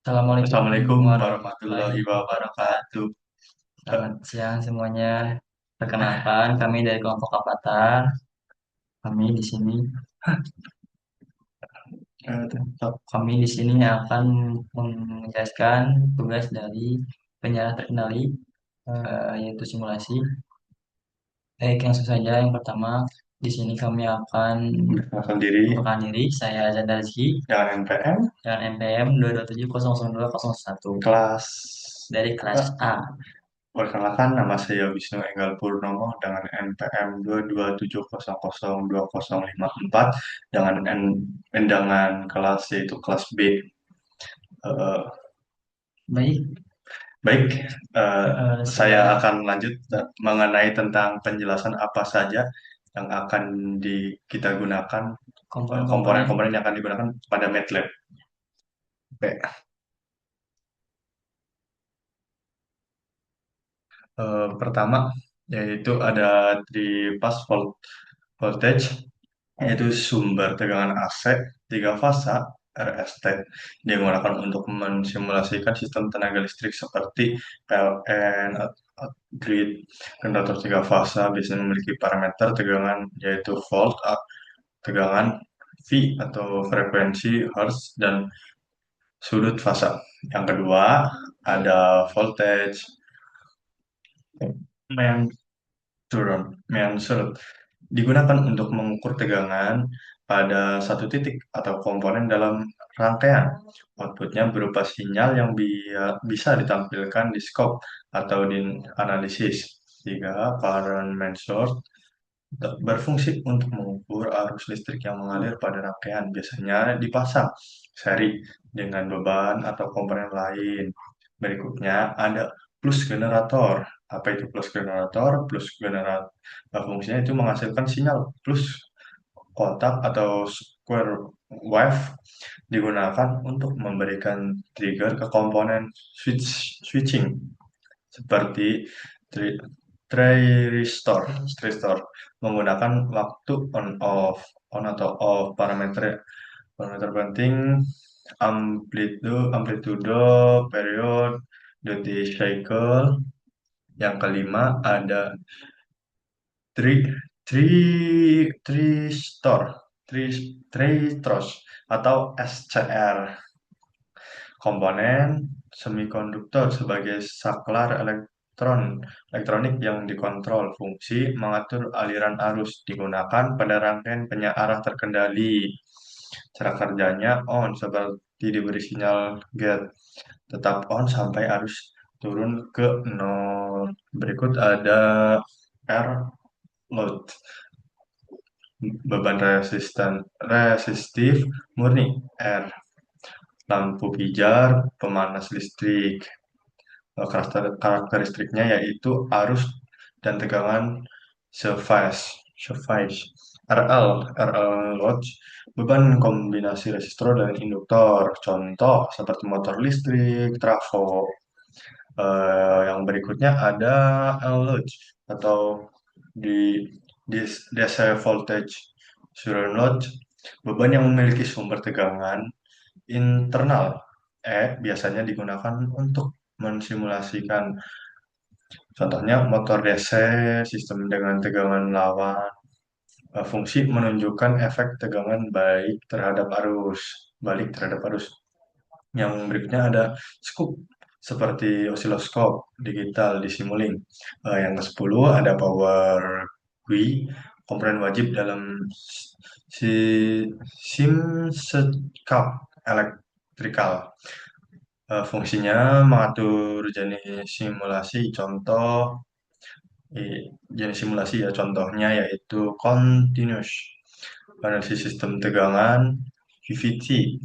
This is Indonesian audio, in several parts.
Assalamualaikum Assalamualaikum warahmatullahi warahmatullahi wabarakatuh. Selamat siang semuanya. Perkenalkan, kami dari kelompok Avatar. Kami di sini, kami di sini akan menjelaskan tugas dari penjara terkendali, yaitu simulasi. Baik, langsung saja. Yang pertama, di sini kami akan Perkenalkan diri memperkenalkan diri. Saya Azan Rizky dengan NPM dengan NPM 2270021 kelas. dari kelas A. Perkenalkan, nama saya Wisnu Enggal Purnomo dengan NPM 227002054 dengan undangan kelas yaitu kelas B. Eh, Baik, Baik, saya sudah akan lanjut mengenai tentang penjelasan apa saja yang akan kita gunakan, komponen-komponen. komponen-komponen yang akan digunakan pada MATLAB. Oke. Pertama yaitu ada three-phase voltage, yaitu sumber tegangan AC tiga fasa RST, digunakan untuk mensimulasikan sistem tenaga listrik seperti PLN, grid. Generator tiga fasa biasanya memiliki parameter tegangan yaitu volt, tegangan, V atau frekuensi Hertz, dan sudut fasa. Yang kedua ada voltage measurement, digunakan untuk mengukur tegangan pada satu titik atau komponen dalam rangkaian. Outputnya berupa sinyal yang bisa ditampilkan di scope atau di analisis. Tiga, current measure berfungsi untuk mengukur arus listrik yang mengalir pada rangkaian, biasanya dipasang seri dengan beban atau komponen lain. Berikutnya ada plus generator. Apa itu plus generator? Plus generator fungsinya itu menghasilkan sinyal plus kotak atau square wave, digunakan untuk memberikan trigger ke komponen switching seperti tri- tristor menggunakan waktu on atau off. Parameter penting amplitude, period, duty cycle. Yang kelima ada tri tri tristor tri tritros atau SCR, komponen semikonduktor sebagai saklar elektronik yang dikontrol. Fungsi mengatur aliran arus, digunakan pada rangkaian penyearah terkendali. Cara kerjanya on seperti diberi sinyal get, tetap on sampai arus turun ke nol. Berikut ada R load, beban resistif murni R, lampu pijar pemanas listrik. Karakteristiknya yaitu arus dan tegangan sephase. RL load, beban kombinasi resistor dan induktor. Contoh seperti motor listrik, trafo. Yang berikutnya ada L load atau di DC voltage serial load, beban yang memiliki sumber tegangan internal biasanya digunakan untuk mensimulasikan, contohnya motor DC, sistem dengan tegangan lawan. Fungsi menunjukkan efek tegangan balik terhadap arus. Yang berikutnya ada scoop seperti osiloskop digital di Simulink. Yang ke-10 ada power GUI, komponen wajib dalam si SimScap elektrikal. Fungsinya mengatur jenis simulasi ya, contohnya yaitu continuous analisis sistem tegangan, VVT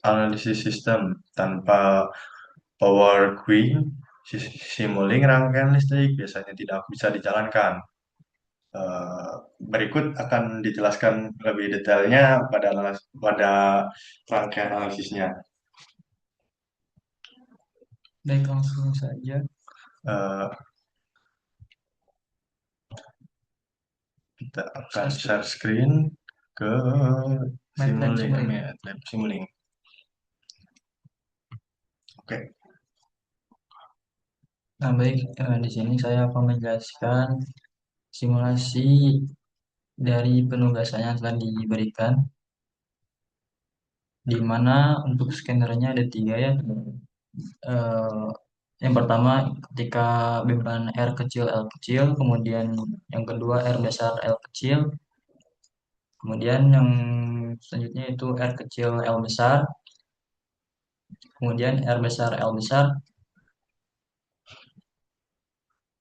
analisis sistem tanpa power queen. Simulink rangkaian listrik biasanya tidak bisa dijalankan. Eh, Berikut akan dijelaskan lebih detailnya pada rangkaian analisisnya. Baik, langsung saja. Eh, kita akan Share share screen ke MATLAB Simulink, Simulink. MATLAB Simulink. Oke, Nah, baik, di sini saya akan menjelaskan simulasi dari penugasan yang telah diberikan, di mana untuk skenernya ada tiga ya. Eh, yang pertama ketika beban R kecil L kecil, kemudian yang kedua R besar L kecil, kemudian yang selanjutnya itu R kecil L besar, kemudian R besar L besar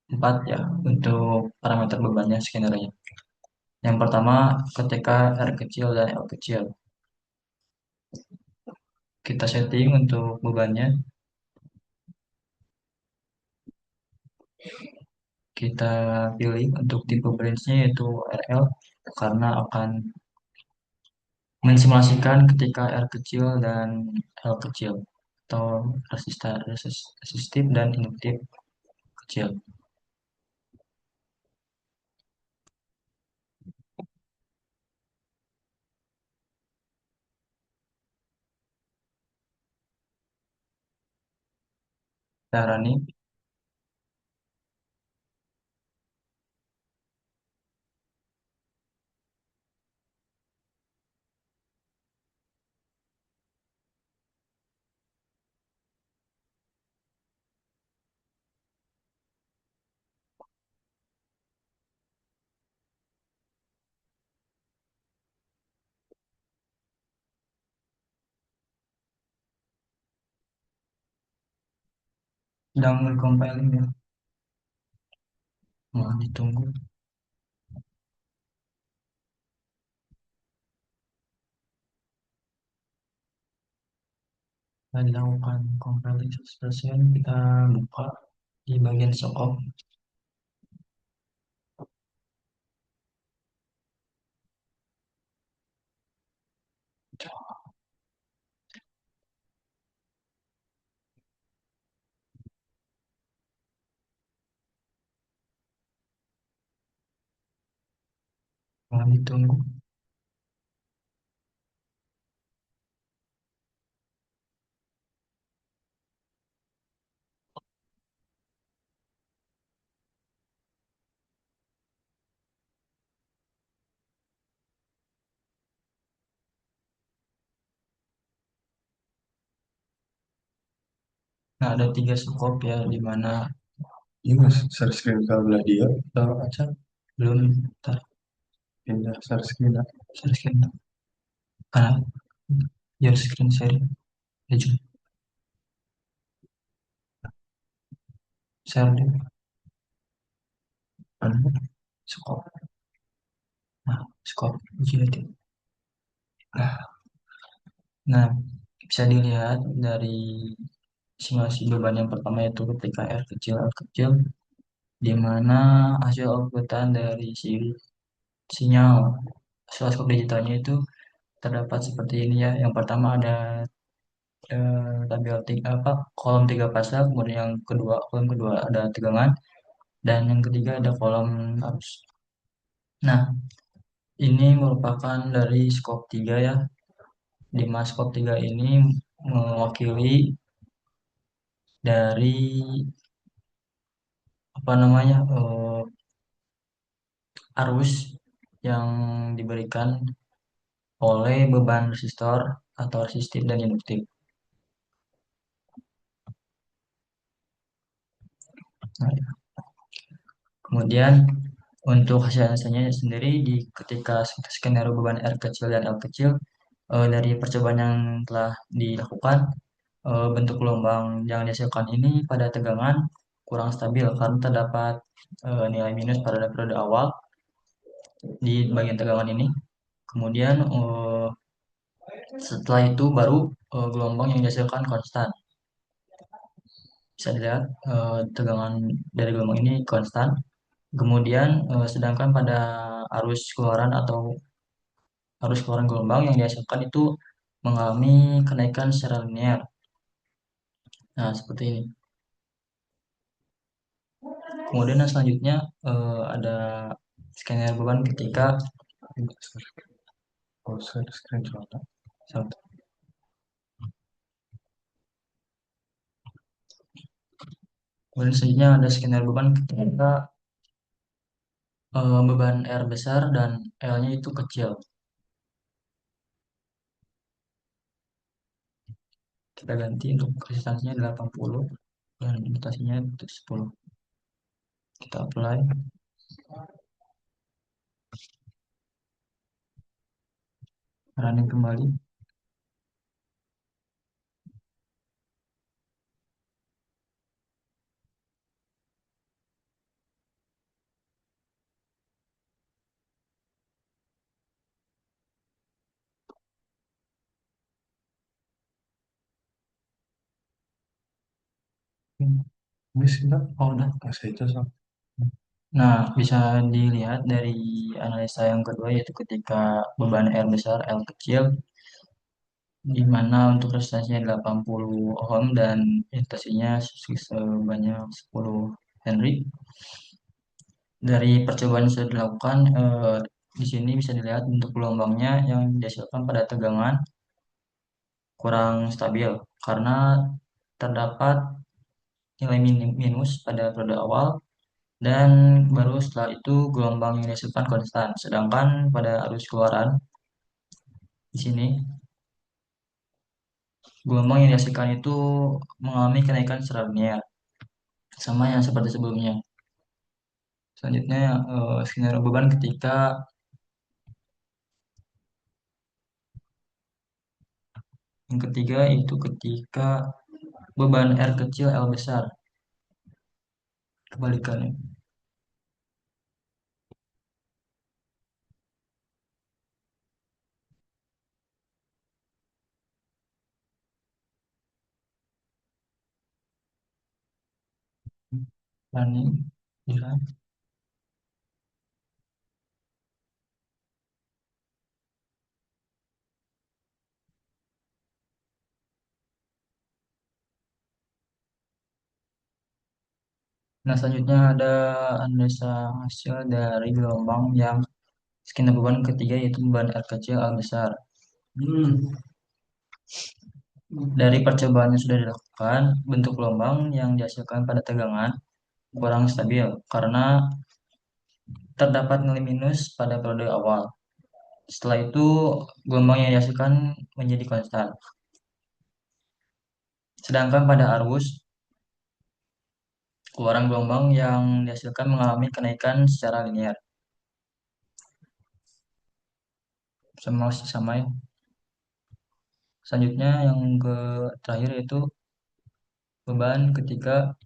4 ya untuk parameter bebannya skenernya. Yang pertama ketika R kecil dan L kecil, kita setting untuk bebannya, kita pilih untuk tipe branch-nya yaitu RL karena akan mensimulasikan ketika R kecil dan L kecil atau resistif dan induktif kecil. Cara ini sedang recompiling ya, mohon ditunggu. Kita dilakukan compiling 100%, kita buka di bagian scope. Mohon ditunggu. Nah, ada tiga scope ya, di mana ini mas share screen ke belah dia, aja belum ter pindah share screen. share screen karena your screen sharing ya juga share deh anu scope. Nah, scope jadi nah, bisa dilihat dari simulasi beban yang pertama itu ketika R kecil R kecil, di mana hasil outputan dari sinyal oscilloscope digitalnya itu terdapat seperti ini ya. Yang pertama ada tabel tiga apa kolom tiga fase, kemudian yang kedua kolom kedua ada tegangan, dan yang ketiga ada kolom arus. Nah, ini merupakan dari skop 3 ya. Di mana skop 3 ini mewakili dari apa namanya arus yang diberikan oleh beban resistor atau resistif dan induktif. Nah, kemudian untuk hasilnya sendiri di ketika skenario beban R kecil dan L kecil, dari percobaan yang telah dilakukan, bentuk gelombang yang dihasilkan ini pada tegangan kurang stabil karena terdapat nilai minus pada periode awal di bagian tegangan ini. Kemudian setelah itu baru gelombang yang dihasilkan konstan. Bisa dilihat tegangan dari gelombang ini konstan. Kemudian sedangkan pada arus keluaran atau arus keluaran gelombang yang dihasilkan itu mengalami kenaikan secara linear. Nah, seperti ini. Kemudian yang selanjutnya ada scanner beban ketika Share screen coba. satu. Kemudian selanjutnya ada skenario beban ketika beban R besar dan L-nya itu kecil. Kita ganti untuk resistansinya 80 dan limitasinya itu 10. Kita apply. Running kembali. Ini sih, Mbak. Oh, udah. Masih itu, so. Nah, bisa dilihat dari analisa yang kedua yaitu ketika beban R besar, L kecil, di mana untuk resistansinya 80 ohm dan intensasinya sebanyak 10 Henry. Dari percobaan yang sudah dilakukan, di sini bisa dilihat bentuk gelombangnya yang dihasilkan pada tegangan kurang stabil karena terdapat nilai minus pada periode awal dan baru setelah itu gelombang yang dihasilkan konstan. Sedangkan pada arus keluaran di sini gelombang yang dihasilkan itu mengalami kenaikan secara linear sama yang seperti sebelumnya. Selanjutnya skenario beban ketika yang ketiga itu ketika beban R kecil L besar kebalikannya. Running, jalan. Nah, selanjutnya ada analisa hasil dari gelombang yang skenario beban ketiga yaitu beban R kecil L besar. Dari percobaan yang sudah dilakukan, bentuk gelombang yang dihasilkan pada tegangan kurang stabil karena terdapat nilai minus pada periode awal. Setelah itu, gelombang yang dihasilkan menjadi konstan. Sedangkan pada arus, keluaran gelombang yang dihasilkan mengalami kenaikan secara linear. Sama ya. Selanjutnya yang ke terakhir yaitu beban ketika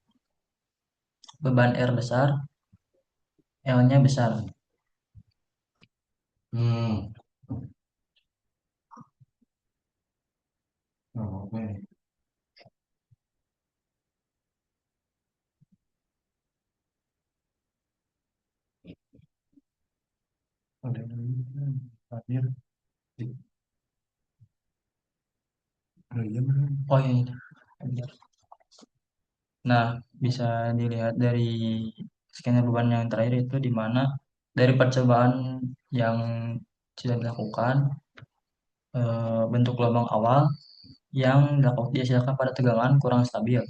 beban R besar, L-nya besar. Hmm. Oh, oke. Ada yang hadir. Oh, iya, benar. Oh iya, iya. Nah, bisa dilihat dari skenario beban yang terakhir itu di mana dari percobaan yang sudah dilakukan, bentuk gelombang awal yang dihasilkan pada tegangan kurang stabil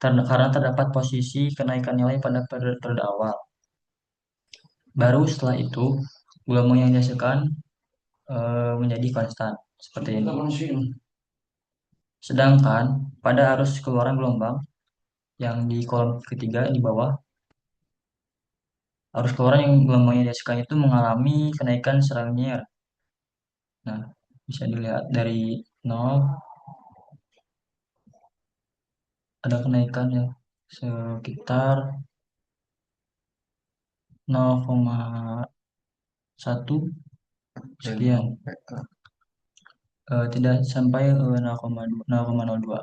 karena terdapat posisi kenaikan nilai pada periode awal. Baru setelah itu gelombang yang dihasilkan menjadi konstan seperti ini. Sedangkan pada arus keluaran gelombang yang di kolom ketiga di bawah, arus keluaran yang gelombangnya dihasilkan itu mengalami kenaikan secara linear. Nah, bisa dilihat dari 0 ada kenaikan ya sekitar 0,1 sekian. Tidak sampai 0,2.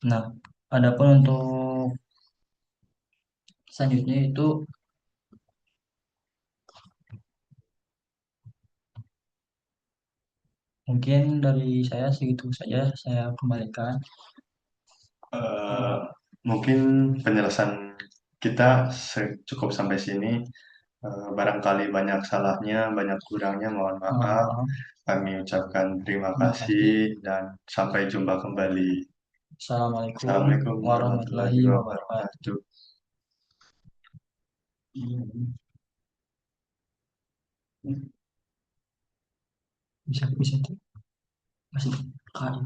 Nah, adapun untuk selanjutnya itu mungkin dari saya segitu saja saya kembalikan. Eh, Mungkin penjelasan kita cukup sampai sini. Barangkali banyak salahnya, banyak kurangnya, mohon maaf. Eh, Kami ucapkan terima Terima kasih kasih. dan sampai jumpa kembali. Assalamualaikum Assalamualaikum warahmatullahi warahmatullahi wabarakatuh. wabarakatuh. Bisa bisa tuh masih kak